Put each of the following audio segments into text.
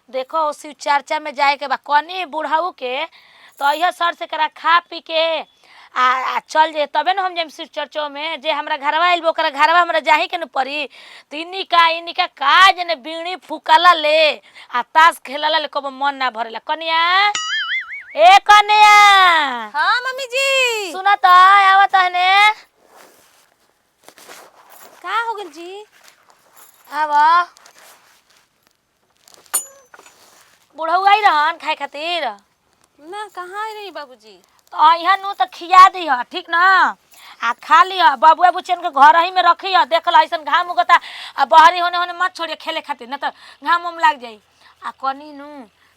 देखो शिव चर्चा में जाए के बा कनी बुढ़ाऊ के तो यह सर से करा खा पी के आ चल जे तबे न हम जाम शिव चर्चो में जे हमरा घरवा आइल ओकरा घरवा हमरा जाही के न पड़ी तो इन्हीं का काज ने बीड़ी फुकाला ले आ ताश खेलाला ले कब मन ना भरेला कनिया ए कनिया। हाँ मम्मी जी। सुना तो आवत है ने का हो गल जी? आवा बुढ़ऊ आई रहन खाए खातिर ना कहाँ आई रही बाबूजी? तो यहाँ नु तो खिया दी है ठीक ना आ खा लिया बाबुआ बुचन के घर ही में रखी है देख ला ऐसा घाम उगता आ बहरी होने होने मत छोड़िए खेले खातिर ना तो घाम उम लग जाई आ कनी नु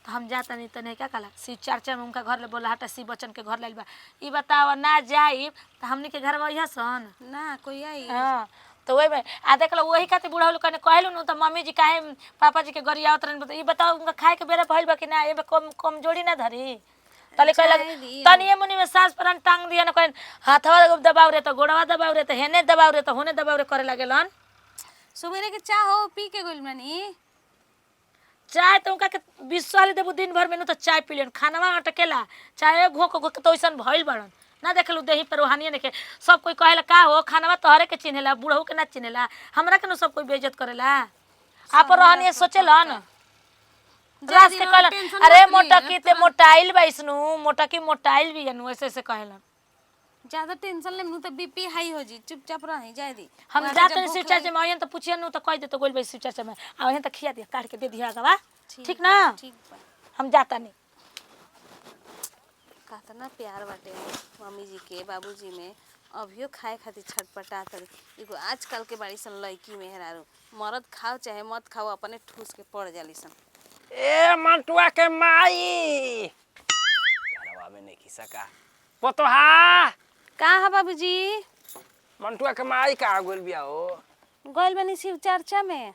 तो हम जाता नहीं तो नहीं क्या कला शिव चर्चा में उनका घर ले बोला हटा शिव बच्चन के घर ले बा ई बताओ ना जाई तो हमनी के घर में यह सन ना कोई आई। हाँ तो वही में आ देख लो वही खातिर बूढ़ा लोग कहलू नु तो मम्मी जी काहे पापा जी के गरिया उतरन ई बताओ उनका खाए के बेरा भइल बा कि ना एबे कमजोरी ना धरी तले कहला तनिए मुनी में सांस परन टांग दिया न कहन हाथवा दबाव रे तो गोड़वा दबाव रे तो हेने दबाव रे तो होने दबाव रे करे लागेलन। सुबेरे के चाह हो पी के गोल मनी चाय तो उनका के विश्वास देबू दिन भर में नु तो चाय पी लेन खानावा अटकेला चाय घोक घोक तो ऐसन भइल बड़न ना देखलू देही पर रोहानिए देखे सब कोई कहेला का हो खानावा तोहरे के चिन्हेला बूढ़ऊ के ना चिन्हेला हमरा के नु सब कोई बेइज्जत करेला आप रोहानिए सोचेलन रास के कहलन अरे मोटा की ते मोटाइल बाइसनु मोटा की मोटाइल भी जनु ऐसे ऐसे कहलन ज्यादा टेंशन ले नु तो बीपी हाई हो जी चुपचाप रही जाए दी हम जाते शिव चर्चा में आयन तो पूछिए नु तो कह दे तो गोल बाई शिव चर्चा में आयन तो खिया दिया काट के दे दिया गवा ठीक ना ठीक बा हम जाता नहीं कहता ना प्यार बाटे मम्मी जी के बाबूजी में अभियो खाए खातिर छटपटा कर एगो आजकल के बाड़ी सन लड़की मेहरारू मरद खाओ चाहे मत खाओ अपने ठूस के पड़ जाली सन। ए मंटुआ के माई घरवा में नहीं खिसा का पोतोहा का है बाबूजी? मंटुआ के माई कहाँ गोल बिया हो? गोल बनी शिव चर्चा में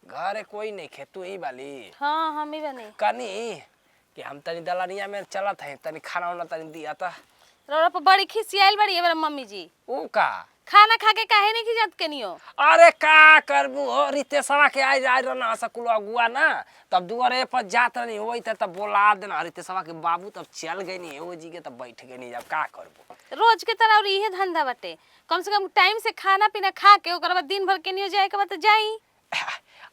घरे कोई नहीं खेतू ही वाली। हाँ हम ही बने कनी कि हम तनी दलानिया में चलत है तनी खाना वाना तनी दिया था रोड़ा पर बड़ी खिसियाइल बड़ी है मम्मी जी। ऊ का खाना खा के काहे नहीं खिजात कनियो? अरे का करबू हो रितेशवा के आई जाए रहना सकुल अगुआ ना तब दुआरे पर जात नहीं होई तब बोला देना रितेशवा के बाबू तब चल गई नहीं वो जी के तब बैठ गई नहीं जब का करबू रोज के तरह और इहे धंधा बाटे कम से कम टाइम से खाना पीना खा के ओकर बाद दिन भर कनियो जाए के बाद जाई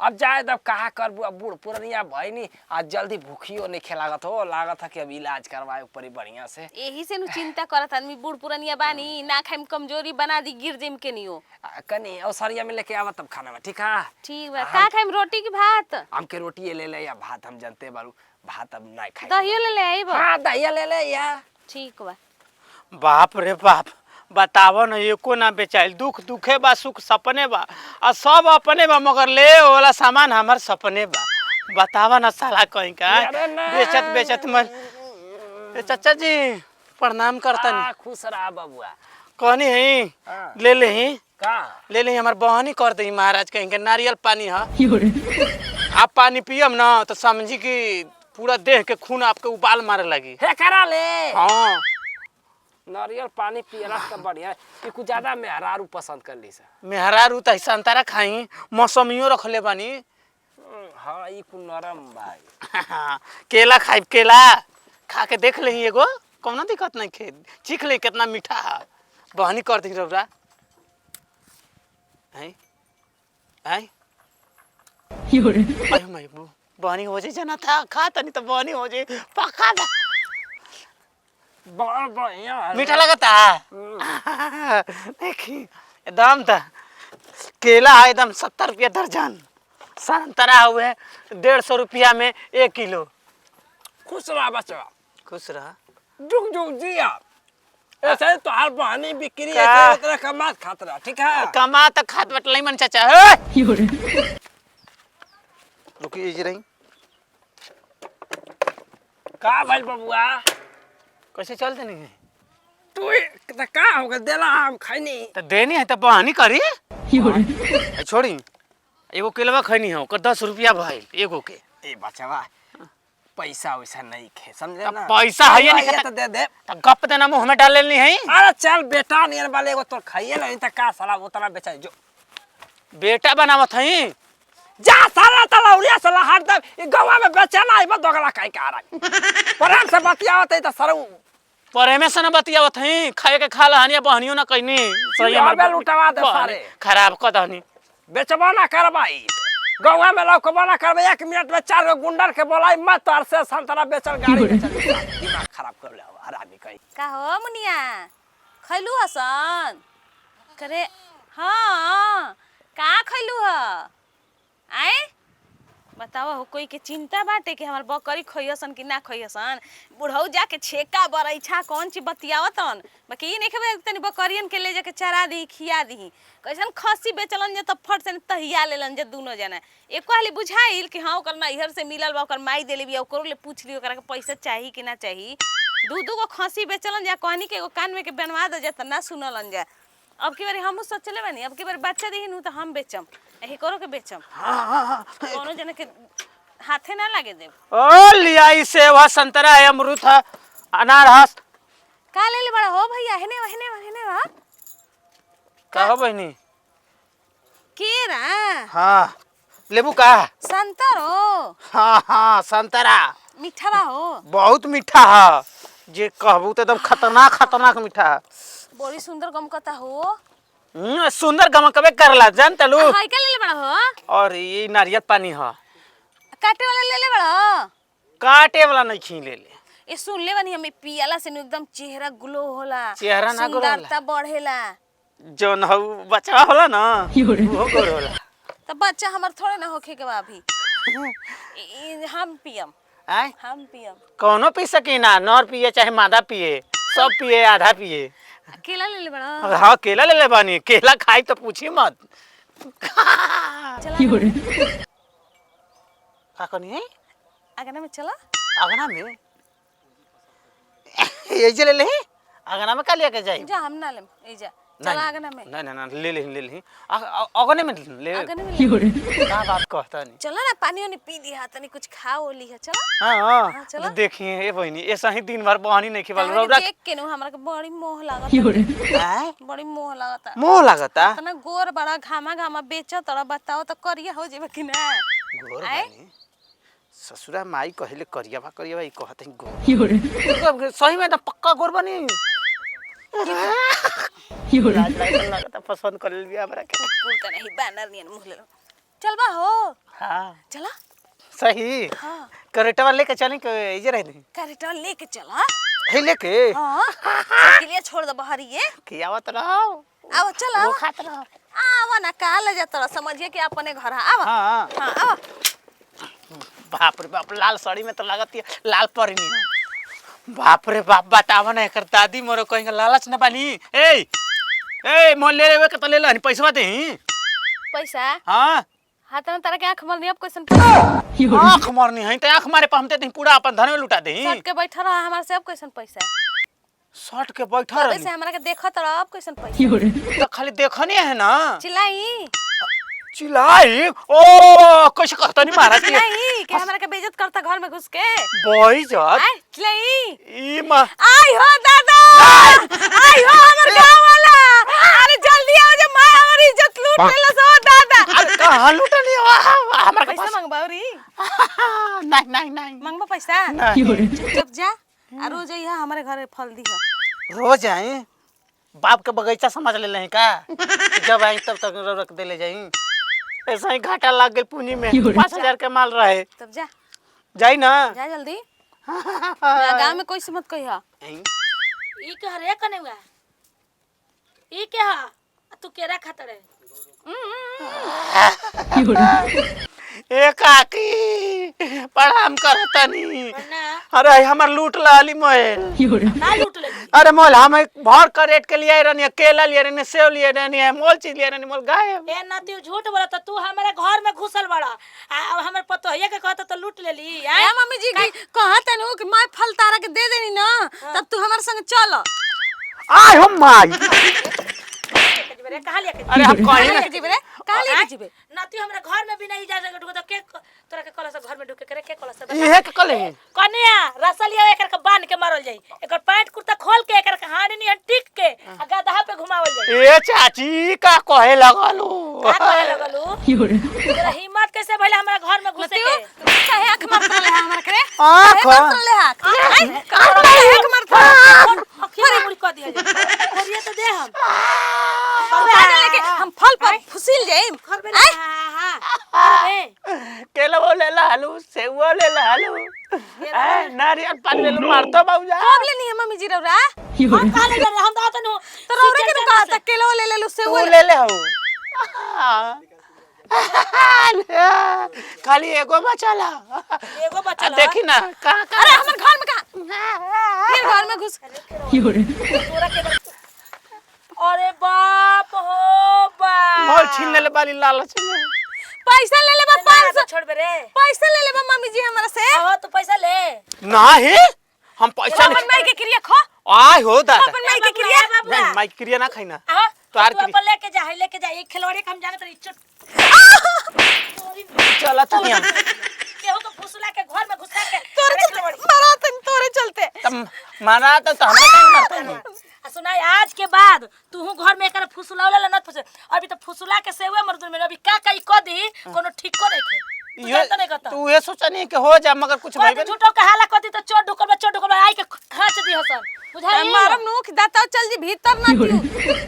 अब जाए तब कहा करबू अब बूढ़ पुरनिया भाई नहीं आज जल्दी भूखियो नहीं खेलागत हो लागत है कि अब इलाज करवाए ऊपर बढ़िया से यही से नु चिंता करत आदमी बूढ़ पुरनिया बानी ना खाइम कमजोरी बना दी गिर जिम के नियो कनी औसरिया में लेके आवा तब खाना में ठीक है ठीक बा का खाइम रोटी की भात हम के रोटी ले ले या भात हम जानते बारू भात अब नहीं खाए दहियो ले ले आइबो हां दहिया ले ले या ठीक बा। बाप रे बाप बताव न एको ना बेचाइल दुख दुखे बा सुख सपने बा आ सब अपने बा मगर ले वाला सामान हमार सपने बा बतावा न साला कहीं का बेचत बेचत मन चाचा जी प्रणाम करतनी खुश रहा बबुआ कहनी है ले ले ही का ले ले हमार बहनी कर दे महाराज कहीं के नारियल पानी है आप पानी पियम ना तो समझी कि पूरा देह के खून आपके उबाल मारे लगी हे करा ले हाँ नारियल पानी पियला त बढ़िया कि कुछ ज्यादा मेहरारू पसंद कर ली सा मेहरारू त संतरा खाई मौसमियो रखले बानी हां ई कुल नरम भाई केला खाई केला खा के देख ले एगो कौनो दिक्कत नहीं खे चीख ले कितना मीठा है बहनी कर दी रौरा हैं हैं अरे मैं बहनी हो जाए जना था खा तनी तो बहनी हो जाए पका दा बड़ा बढ़िया मीठा लगता है देखी एकदम था केला है एकदम 70 रुपया दर्जन संतरा हुए 150 रुपया में 1 किलो खुश रहा बच्चा खुश रहा जुग जुग जिया ऐसे तो हर बहानी बिक्री ऐसे तरह का मत खात रहा ठीक है कमा तक खात बटलाई मन चाचा हे रुकिए जी रही का भाई बबुआ कैसे चलते नहीं तू का होगा देला हम खैनी तो देनी है तो बहानी करी छोड़ी एगो केलवा खैनी है ओकर 10 रुपया भाई एगो के ए बचवा पैसा वैसा नहीं खे समझे ना पैसा है नहीं तो दे दे तो गप देना मुंह में डाल लेनी है अरे चल बेटा नियर वाले एगो तो खाइए नहीं तो का साला उतना बेचाई जो बेटा बनावत है जा सारा तलौरिया से लहार दे ई गवा में बेचना आइबो दोगला काई का रहा प्रेम से बतियावत है त सरऊ परेमे से न बतियावत हई खाए के खा लहनिया बहनियो ना कहनी सही हमें लुटवा दे सारे खराब क दहनी बेचबो ना करबाई गवा में लौकबो ना करबे 1 मिनट में 4 गो गुंडर के बोलाई मत तोर से संतरा बेचल गाड़ी बेचल दिमाग खराब कर ले हरामी कहीं का हो मुनिया खैलू हसन करे हाँ का खैलू ह आए बताओ हो कोई के चिंता बाटे कि हमार बकरी खइयसन कि ना खइयसन बुढ़ऊ जाके छेका बरैछा कौन चीज बतियावतन बाकी ई नहीं खबर तनी बकरियन के ले जाके चरा दी खिया दी कैसन खसी बेचलन जे तब फट से तहिया लेलन जे दोनों जना एको हाली बुझाइल कि हां ओकर नैहर से मिलल बा ओकर माई देले बिया ओकरो ले पूछ ली ओकरा के पैसा चाही कि ना चाही दू गो खसी बेचलन जा कहनी के एगो कान में के बनवा दे जा त ना सुनलन जा अब की बारी हमहू सोचले बानी अब की बारी बच्चा देहिनु त हम बेचम एही करो के बेचम कोनो जने के हाथे ना लागे देब ओ लिया ई सेवा संतरा है अमरूद है अनार है का ले बड़ा हो भैया हेने हेने हेने वा का हो बहनी केरा हां लेबू का संतरो हां संतरा मीठा बा हो बहुत मीठा है जे कहबू त एकदम खतरनाक मीठा है बड़ी सुंदर गमकता हो सुंदर गमकबे करला जान तलू हाय का ले बड़ा हो और ये नारियल पानी है काटे वाला ले बड़ा काटे वाला नहीं खी ले ए सुन ले बानी हमें पियाला से एकदम चेहरा ग्लो होला चेहरा ना ग्लो होला सुंदरता बढ़ेला जो न बच्चा होला ना वो गोर होला त बच्चा हमर थोड़े ना होखे के बा अभी हम पियम आय हम पियम कौनो पी सकी ना नर पिए चाहे मादा पिए सब पिए आधा पिए केला ले बड़ा हाँ केला ले ले बानी केला खाई तो पूछी मत का करनी है अगना में चला अगना में ये जे ले ले अगना में का लेके जाई जा हम ना लेम ए जा चला अगना में नहीं नहीं ले ले अगने में ले अगना में ले का बात कहता नहीं चला ना पानी ओनी पी लिया तनी कुछ खा ओ लिया चला हां चला देखिए ए बहनी ऐसा ही दिन भर बहनी नहीं खिबल ताहरे रौरा देख के नो हमरा के बड़ी मोह लागत हैं बड़ी मोह लागत मोह लागता तना गोर बड़ा घामा बेचो तोरा बताओ त करिया हो जेबे कि ना गोर बानी ससुरा माई कहले करिया ई कहत है गोर सही में ना पक्का गोर बनी लगता पसंद कर लिया हमरा के कुल त नहीं बैनर नियन मुंह ले चल बा हो हां चला सही हां करेटवा लेके चली के इजे रह दी करेटा लेके चला हे लेके हां के लिए छोड़ दे बहरिए कि आवत रहो आओ चला वो खात रहो आवा ना का ले जा तोरा समझिए कि अपने घर आवा हां हां आवा बाप रे बाप लाल साड़ी में तो लागत लाल परनी बाप रे बाप बतावा ना एकर दादी मोरो कहीं लालच न बानी ए मोल ले लेवे के तो ले लहनी पैसा दे पैसा हां हाथ में तारा के आंख मरनी अब क्वेश्चन पैसा आंख मरनी है त आंख मारे पहमते नहीं पूरा अपन धन में लुटा दे सट के बैठा रहा हमारे से अब क्वेश्चन पैसा सट के बैठा तबे रही से हमरा के देखत रहा अब क्वेश्चन पैसा तो खाली देखने है ना चिल्लाई चिल्लाई ओ कैसे कहता नहीं महाराज की चिल्लाई के हमरा के बेइज्जत करता घर में घुस के बोई जात आय चिल्लाई ई मां आई हो दादा आई हो हमर गांव वाला अरे जल्दी आओ जे मां हमर इज्जत लूट लेला सो दादा अरे कहां लूटनी हो हमरा के पैसा पास मांगबाउरी नहीं मांगबा पैसा नहीं चुप जा आ रोज यहाँ हमारे घरे फल दी है रोज आई बाप के बगीचा समझ ले लें का जब आई तब तक रख दे ले जाई ऐसा ही घाटा लग गई पूंजी में 5000 के माल रहे तब जा जाई ना जा जल्दी गांव में कोई से मत कहिया ई के हरे कने हुआ ई के हा तू केरा खाता रे ए काकी प्रणाम करतनी ना अरे हमर लूट लाली मोल ना लूट ले अरे मोल हम भर कर रेट के लिए रहनी केला लिए रहनी सेव लिए रहनी है मोल चीज लिए रहनी मोल गायब ए ना तू झूठ बोला त तू हमारे घर में घुसल बड़ा अब हमर पतोहिया के कहत त लूट लेली ए मम्मी जी कहत नु कि मैं फल तारा के दे देनी ना तब तू हमारे संग चल आय हम माई जेबे रे कहां लेके अरे हम कहीं लेके ना जीबे रे कहां लेके जीबे नती हमरा घर में भी नहीं जा सके ढुके तो के तोरा के कलस घर में ढुके करे के कलस इहे के कले कन्या रसलिया एकर के बांध के मारल जाई एकर पैंट कुर्ता खोल के एकर के हाड़ी नहीं टिक के आ गदहा पे घुमावल जाई ए चाची का कहे लगलू का कहे लगलू तोरा हिम्मत कैसे भइले हमरा घर में घुसे के काहे आंख मारत रहले हमरा करे आँख? काहे मारत रहले हाथ काहे आंख मारत अखिया मुड़ी क दिया करिए तो दे हम रहले लेके हम फल पर फुसिल जाइम घर में हां केला ले लालू सेवा ले लालू ए नारियल पानी ले लो मारतो बाबूजा कब लेनी है मम्मी जी रौरा हम कहा ले हम तो तनु तो रौरा के कहा तक केलो ले ले लो से तू ले ले हो खाली एगो बचला एगो बचल देखी ना का अरे हमर घर में कहा फिर घर में घुस तोरा के अरे बाप हो बाप मोल छीन ले वाली लालच में पैसा ले ले बा 500 छोड़ बे रे पैसा ले ले बा मम्मी जी हमरा से हां तू पैसा ले नहीं हम पैसा अपन माई के क्रिया खो आय हो दादा अपन माई के क्रिया नहीं माई क्रिया ना खाई ना हां तोहार तू अपन लेके जा लेके जा एक खिलौड़े के हम जाने तो इज्जत चला तनी हम केहू तो फुसला के घर में घुसा के तोरे मारा तन तोरे चलते तब मारा तो हमें कहीं मारता नहीं आ सुना आज के बाद तू घर में एकर फुसलावला ल नत फुस अभी तो फुसला के सेवे मर्दुल में अभी का कई क दी कोनो ठीक को नहीं तू जानता नहीं कहता तू ये सोचा नहीं कि हो जा मगर कुछ कोई भाई झूठो के हाला क दी तो चोट ढुकल में आई के खाच दी हसन बुझाई मारम नुख दाता चल जी भीतर ना क्यों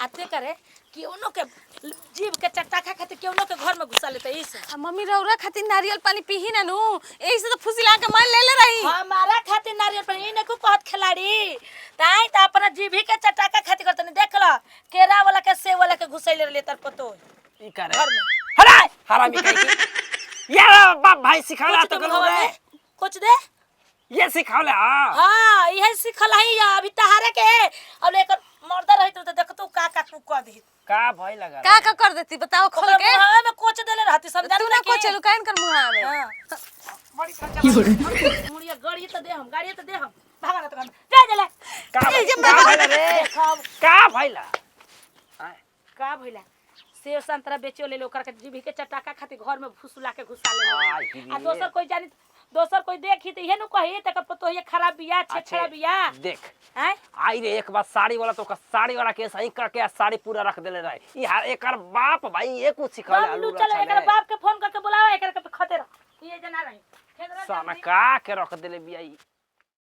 आते करे कि उनो के जीव के चटाखा खातिर के उनो के घर में घुसा लेते इस मम्मी रौरा खातिर नारियल पानी पीही ना नु एही से तो फुसिला के मार ले ले रही हमारा खातिर नारियल पानी इने को कहत खिलाड़ी ताई त अपना जीभी के चटाका खातिर करत नहीं देख ल केरा वाला के सेव वाला के घुसैले ले तर पतो ई करे घर में हराय हरामी कहीं की यार बाप भाई सिखाला तो करो रे कुछ दे ये सिखाले हां हां यही सिखल है या अभी तहारे के अब लेकर मर्दा रही तो देख तू का तू कह दी का भई लगा का कर देती बताओ खोल के मुहावे में कोच देले रहती समझा तू ना को चलू काइन कर मुहा में हां बड़ी खर्चा मुड़िया गाड़ी तो दे हम भागा ना तो जा जले का भइला रे का भइला का भइला सेव संतरा बेचो ले लो ओकर के जीभी के चटाका खातिर घर में फुसला के घुसा ले आ दोसर कोई जानी दोसर कोई देखी तो इहे नु कही तकर पतो ये खराब बिया छेछड़ा बिया देख हैं आई रे एक बार साड़ी वाला तो साड़ी वाला के सही करके साड़ी पूरा रख देले रहे ई यार एकर बाप भाई ये कुछ सिखाले आलू चलो एकर बाप के फोन करके बुलावा एकर के खते रह ये जना रही साला का के रख देले बिया ई